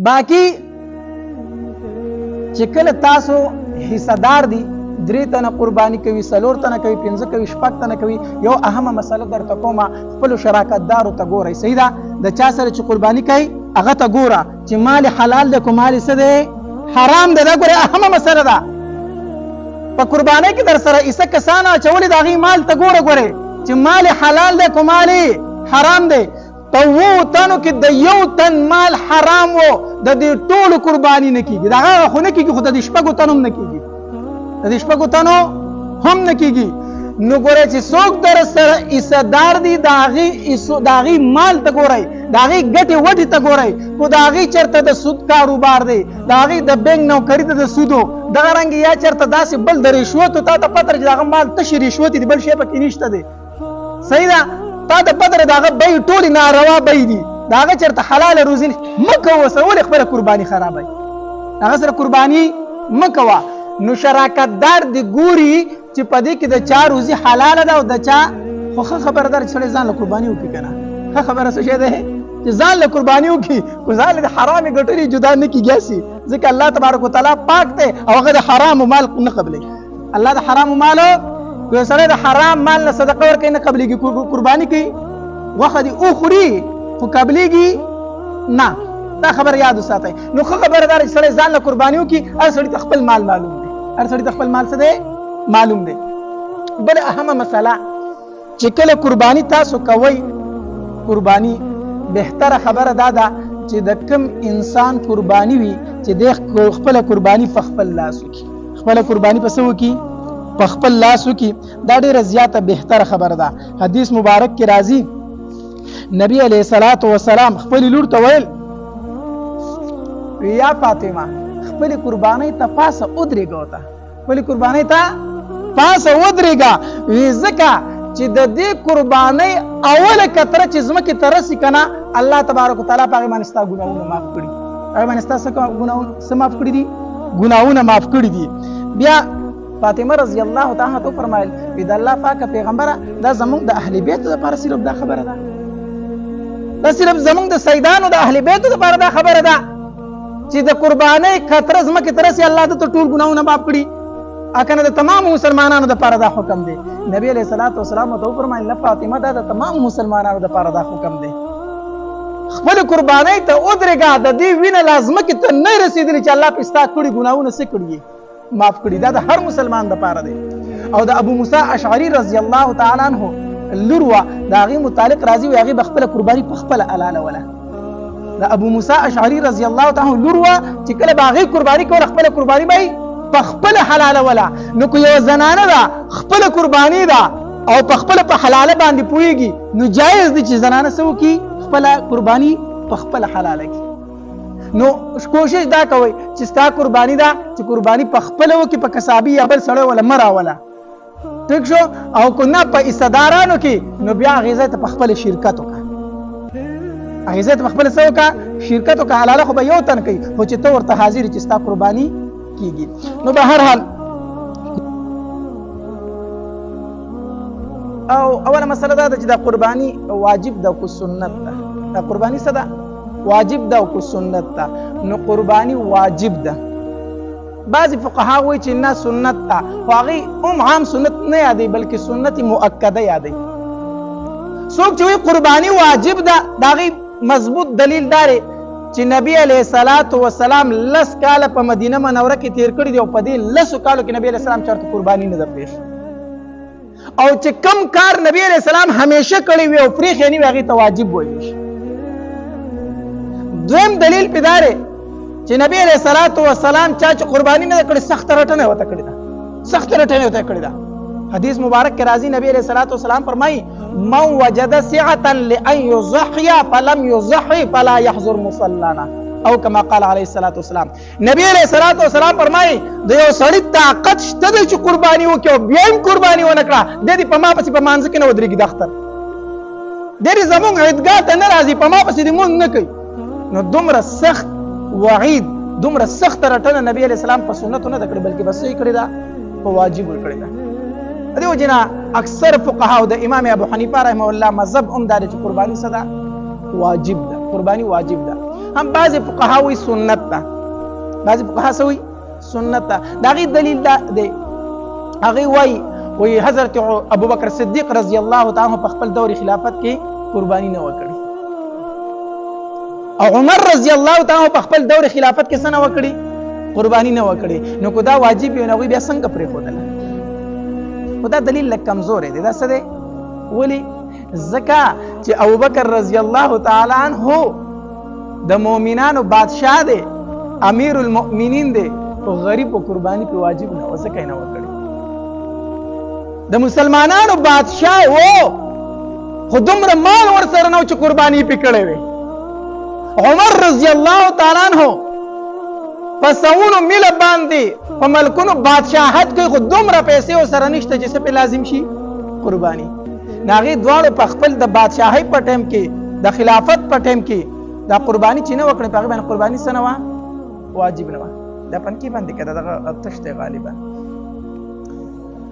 باقی چې کله تاسو حصدار دي 3 تنه قرباني کوي 4 تنه کوي 5 کوي 6 تنه کوي یو اهمه مسله درته کومه خپل شراکت دارو ته ګورئ صحیح ده د چا سره چې قرباني کوي هغه ته ګوره چې مال حلال ده کوم مال څه ده حرام ده دا ګوره اهمه مسله ده په قرباني کې در سره ایسه کسانه چولې داغي مال ته ګوره چې مال حلال ده کوم مال حرام ده په وو تنو کې د یو تن مال حرام وو د دې ټول قرباني نه کیږي دا خو نه کیږي خو د شپږو تنو نه کیږي د شپږو تنو هم نه کیږي نو ګوره چې څوک در سره ایصدار دي داغي مال ته ګورئ داغي ګټې وټې ته ګورئ خو داغي چرته د سود کاروبار دی داغي د بینک نوکری ته د سودو دغه رنګ یا چرته داسې بل د رشوتو تا ته پته چې دغه مال تش رشوت دی بل شی پکې نشته دی صحیح ده تا ته پته دغه بې ټولې ناروا بې دي دغه چرته حلال روزي مه کوه ولې خپله قرباني خرابوي هغه سره قرباني مه کوه نو شراکت دار دی ګوري چې په دې کې د چا روزي حلاله ده او د چا خو خبردار چې ځان له قرباني وکړي کنه خبره څه شی ده چې ځان له قرباني وکړي خو ځان له حرامي ګټلې جدا نه کیږي ځکه الله تبارک وتعالى پاک دی او هغه د حرام مال نه قبلي الله د حرام مال کو سره د حرام مال نه صدقه ورکړي نه قبليږي قرباني کوي وخت او خوري خو قبليږي نه دا خبر یاد وساتئ نو خبردار چې سره ځان له قرباني وکړي هر سړي خپل مال معلوم دی هر سړي خپل مال څه دی معلوم دی بل اهمه مسله چې کله قرباني تاسو کوي قرباني بهتره خبره دا ده چې د کم انسان قرباني وي چې د خپل قرباني په خپل لاس وکړي خپل قرباني په څه وکړي په خپل لاس وکړي دا ډیره زیاته بهتره خبره ده حدیث مبارک کې راځي نبی علیه الصلاۃ والسلام خپل لور ته ویل یا فاطمه خپل قرباني ته پاسه ودرېږه وته خپل قرباني ته پاسه ودرېږه وی ځکه چې د دې قرباني اوله کتره چې زمکه ترسي کنه الله تبارک وتعالى په باندې ستا ګناونه معاف کړي هغه باندې ستا څه ګناونه معاف کړي دي ګناونه معاف کړي دي بیا فاطمه رضی الله تعالی عنها فرمایل د الله پاک پیغمبره دا زموږ د اهل بیت لپاره صرف دا خبره ده دا صرف زموږ د سیدانو د اهل بیت لپاره دا خبره ده چې د قرباني کتره زمکه ترسي الله د ټول ګناونه معاف کړي اکنه د تمام مسلمانانو د لپاره دا حکم دی نبی علیہ الصلوۃ والسلام ته فرمایله فاطمه دا د تمام مسلمانانو د لپاره دا حکم دی خپل قرباني ته ودرېږه د دې وینه لازمه کې ته نه رسیدلی چې الله پستا کړي ګناونه څه کړي معاف کړي دا د هر مسلمان د لپاره دی او د ابو موسی اشعری رضی الله تعالی عنہ لوروا دا غي متعلق راضي وي غي خپل قرباني په خپل الاله ولا د ابو موسی اشعری رضی الله تعالی عنہ لوروا چې کله باغی قرباني کول خپل قرباني به په خپل حلاله ولا نو کو یو زنانه دا خپل قرباني دا او په خپل په حلاله باندې پويږي نو جایز دي چې زنانه سو کی خپل قرباني په خپل حلاله کی نو کوشش دا کوي چې ستا قرباني دا چې قرباني په خپل وکي په کسابي یا بل سړی ولا مرا ولا ټیک شو او کو نه په استدارانو کې نو بیا غیزه ته په خپل شرکت وکړه غیزه ته په خپل سو کا شرکت وکړه حلاله خو به یو تن کوي خو چې ته ورته حاضر چې ستا قرباني کیږي نو به هر حال او اوله مسله دا چې دا قرباني واجب ده او سنت ده دا قرباني څه ده واجب ده او سنت ده نو قرباني واجب ده بعضی فقها وایي چې نه سنت ده خو هغه هم عام سنت نه یادي بلکې سنت مؤکده یادي څوک چې قرباني واجب ده دا غي مضبوط دلیل داري چې نبی علیہ الصلوۃ والسلام لس کال په مدینه منوره کې تیر کړی دی او په دې لسو کالو کې نبی علیہ السلام چرته قرباني نه ده پیښ او چې کم کار نبی علیہ السلام همیشه کړی وي او پرې خېنی هغه ته واجب وایي دویم دلیل پیداره چې نبی علیہ الصلوۃ والسلام چې قرباني نه کړی سخت رټنه وته کړی دا سخت رټنه وته کړی دا حدیث مبارک کې راځي نبی علیہ الصلوۃ والسلام فرمایي من وجد سعة لأن يضحي فلم يضحي فلا يحضر مصلانا او كما قال عليه الصلاة والسلام نبی علیہ الصلوۃ والسلام فرمایي د یو سړی طاقت شته چې قرباني وکړي بیا هم قرباني ونه کړه د دې په ما پسې په مانځ کې نه ودرېږي د اختر د دې زمونږ عیدګاه ته نه راځي په ما پسې دې مونږ نه کوي نو دومره سخت وعید دومره سخت رټنه نبی علیہ السلام په سنت نه کړی بلکې بس یې کړی دا په واجب کړی دا دیو جنا اکثر فقها او د امام ابو حنیفه رحمه الله مذهب هم دا چې قرباني صدا واجب ده قرباني واجب ده هم بعض فقها وی سنت ده، بعض فقها سوی سنت ده. دا غي دلیل ده دی هغه وی حضرت ابوبکر صدیق رضی الله تعالی عنہ په خپل دور خلافت کې قربانی نه وکړي او عمر رضی الله تعالی عنہ په خپل دور خلافت کې څه نه وکړي، قربانی نه وکړي. نو کو دا واجب نه وي بیا څنګه پرې خدای خدا دلیل لک کمزور دی. دا څه دی؟ ولی زکا چې ابوبکر رضی الله تعالی عنہ د مؤمنانو بادشاہ دی، امیر المؤمنین دی، او غریب او قربانی په واجب نه وسکه نه وکړي. د مسلمانانو بادشاہ وو خو دومره مال ور سره نو چې قربانی پکړې وي. عمر رضی الله تعالی عنہ پسونو مل باندې په ملکونو بادشاہت کې خو دومره پیسې او سره نشته چې څه په لازم شي قربانی. ناغي دواړو په خپل د بادشاہي په ټیم کې د خلافت په ټیم کې دا قربانی چې نه وکړي په باندې قربانی څه نه و واجب نه و. دا پنځه باندې کړه دا تشته غالبا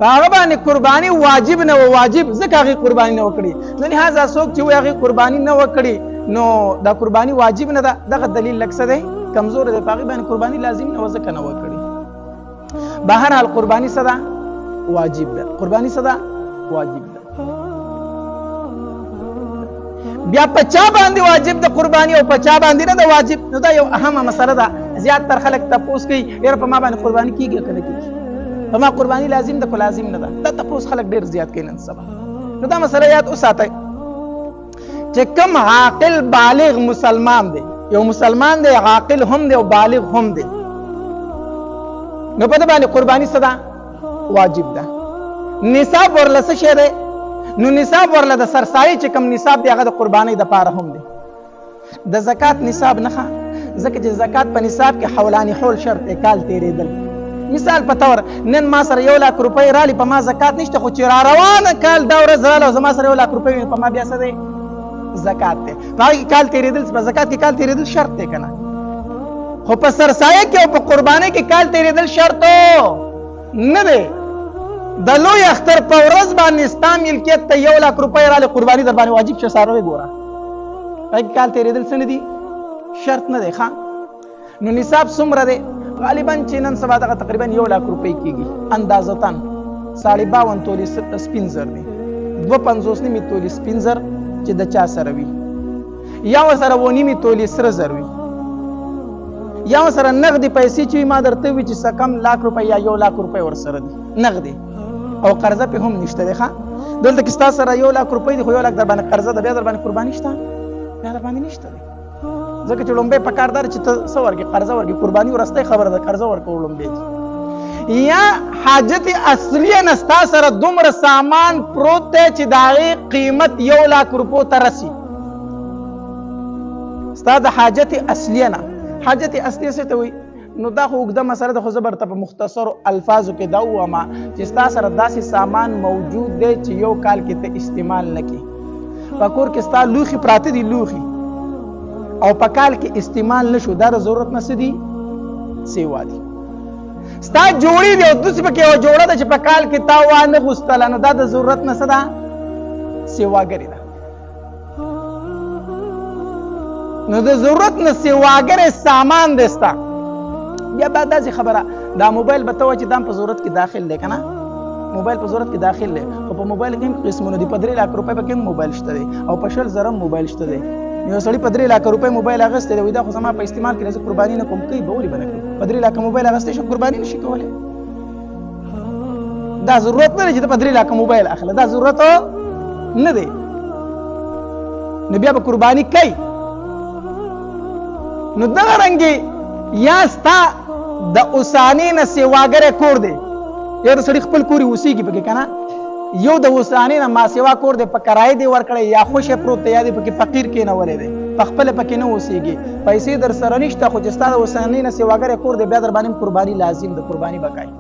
هغه باندې قربانی واجب نه و، واجب ځکه هغه قربانی نه وکړي. نو لہذا څوک چې هغه قربانی نه وکړي نو دا قربانی واجب نه ده. دغه دلیل لکه څه دی؟ کمزور دی. په باندې قربانی لازم نه و ځکه نه وکړي. بهر حال قربانی څه ده؟ واجب ده. قربانی څه ده؟ واجب ده. بیا په چا باندې واجب ده قربانی او په چا باندې نه ده واجب؟ نو دا یو اهمه مسله ده. زیات تر خلک تاسو کوي یاره په ما باندې قربانی کیږي کنه کیږي، په ما قربانی لازم ده کو لازم نه ده. دا تاسو خلک ډیر زیات کوي نن سبا. نو دا مسله یاد اوساتئ چې کوم عاقل بالغ مسلمان دی، یو مسلمان دی عاقل هم دی او بالغ هم دی، نو په دې باندې قربانی څه ده؟ واجب ده. نصاب ورله څه شی دی؟ نو نصاب ورله د سرسایي چې کوم نصاب دی هغه د قربانی د پاره هم دی. د زکات نصاب نه ښه، ځکه چې زکات په نصاب کې حولانی حول شرط دی، کال تیرېدل. مثال په تور نن ما سره 1 لک روپۍ رالی په ما زکات نشته، خو چې را روانه کال دا ورځ رااله او زما سره 1 لک روپۍ په ما بیا څه دی؟ زکات دی. په هغې کې کال تیرېدل په زکات کې کال تیرېدل شرط دی که نه؟ خو په سرسایه کې او په قربانۍ کې کال تیرېدل شرط نه دی. د لوی اختر په ورځ باندې ستا ملکیت ته 1 لک روپۍ رالی قرباني در باندې واجب شه څاروی ګوره، په هغې کې کال تیرېدل څه نه دي؟ شرط نه دی. ښه نو نصاب څومره دی؟ غالبا چې نن سبا دغه تقریبا 1 لک روپۍ کېږي اندازتاً 52 تولې سپین زر دی، 2.50 نیمې تولې سپین زر چې د چا سره وي، یا ورسره 2 نیمې تولې سره زر وي، یا ورسره نغدې پیسې چې وي. ما درته وي چې څه کم لک روپۍ یا 1 لک روپۍ ورسره دي نغدې، او قرضه پې هم نشته دی. ښه دلته کې ستا سره 1 لک روپۍ دي خو 1 لک در باندې قرضه ده، بیا در باندې قرباني شته؟ بیا در باندې نشته دی. ځکه چې لومبۍ په کار دار چې ته څه ورکړې؟ قرضه ورکړې. قرباني وروستی خبره ده، قرضه ورکول لومبۍ دي. یا حاجت اصلیه نه ستا سره دومره سامان پروت دی چې د هغې قیمت 1 لک روپو ته رسي، ستا د حاجت اصلیه نه. حاجت اصلیه څه ته وایي؟ نو دا خو اوږده مسله ده، خو زه برته په مختصرو الفاظو کې دا ووایم چې ستا سره داسې سامان موجود دی چې 1 کال کې ته استعمال نه کړې. په کور کې ستا لوښي پراته دي، لوښي، او په کال کې استعمال نشو، دا د ضرورت نه څه دي؟ سیوا دي. ستا جوړې دي او دوسې پکې یوه جوړه ده چې په کال کې تا وانه غوستله، نو دا د ضرورت نه څه ده؟ سیواګرې ده. نو د ضرورت نه سیواګرې سامان دی ستا. بیا به داسې خبره دا موبایل به ته وایې چې دا په ضرورت کې داخل دی که نه؟ موبایل په ضرورت کې داخل دی، خو په موبایل کې هم قسمونه دي. په 3 لک روپۍ پکې هم موبایل شته دی، او په 20 زره هم موبایل شته دی. یو سړي په 3 لک روپۍ موبایل اخیستی دی، وایي دا خو زما په استعمال کې زه قرباني نه کوم. کوي به ولې به نه کړي؟ په 3 لک موبایل اخیستی شو قرباني نشي کولی. دا ضرورت نه دی چې ته په 3 لک موبایل اخله، دا ضرورت نه دی. نو بیا به قرباني کوي. نو دغه رنګې یا ستا د اوسانې نه سیواګری کور دی، یا د سړي خپل کور یې اوسېږي پکې که نه؟ یو د اوسانې نه ماسیوا کور دی، په کرایه دی ورکړی، یا خوشی پروت دی، یا دی پکې فقیر کېنولی دی، په خپله پکې نه اوسېږي، پیسې در سره نشته، خو چې ستا د اوسانې نه سیواګری کور دی، بیا در باندې قرباني لازم ده، قرباني به کوي.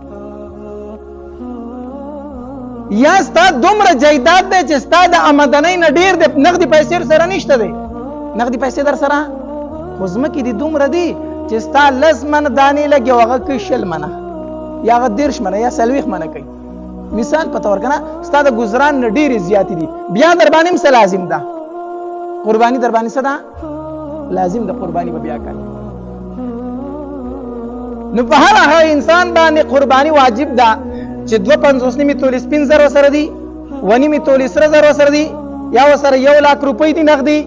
یا ستا دومره جایداد دی چې ستا د آمدنۍ نه ډېر دی، نغدي پیسې در سره نشته دی، نغدي پیسې در سره، خو ځمکې دي دومره دي چې ستا 10 منه دانې لګي او هغه کوي 20 منه، یا هغه 30 منه، یا 40 منه کوي. مثال په تور کنه ستا د گزاران نه ډېرې زیاتې دي، بیا در باندې هم څه لازم ده؟ قرباني در باندې څه ده؟ لازم د قرباني به بیا کوي. نو په هر انسان باندې قرباني واجب ده چې 2.50 نیمه تولې سپین زر وسره دي، ونیمه تولې سره زر وسره دي، یا وسره 1 لک روپۍ دي نغدي،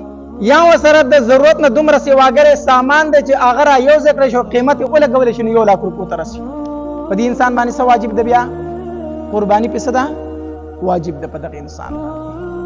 یا وسره د ضرورت نه دومره سیواګره سامان دی چې هغه را یو ځای کړی شو قیمت یې ولګولی شي نو 1 لک روپو ته رسي. په دې انسان باندې څه واجب ده؟ بیا قرباني په څه ده؟ واجب ده په دغه انسان باندې.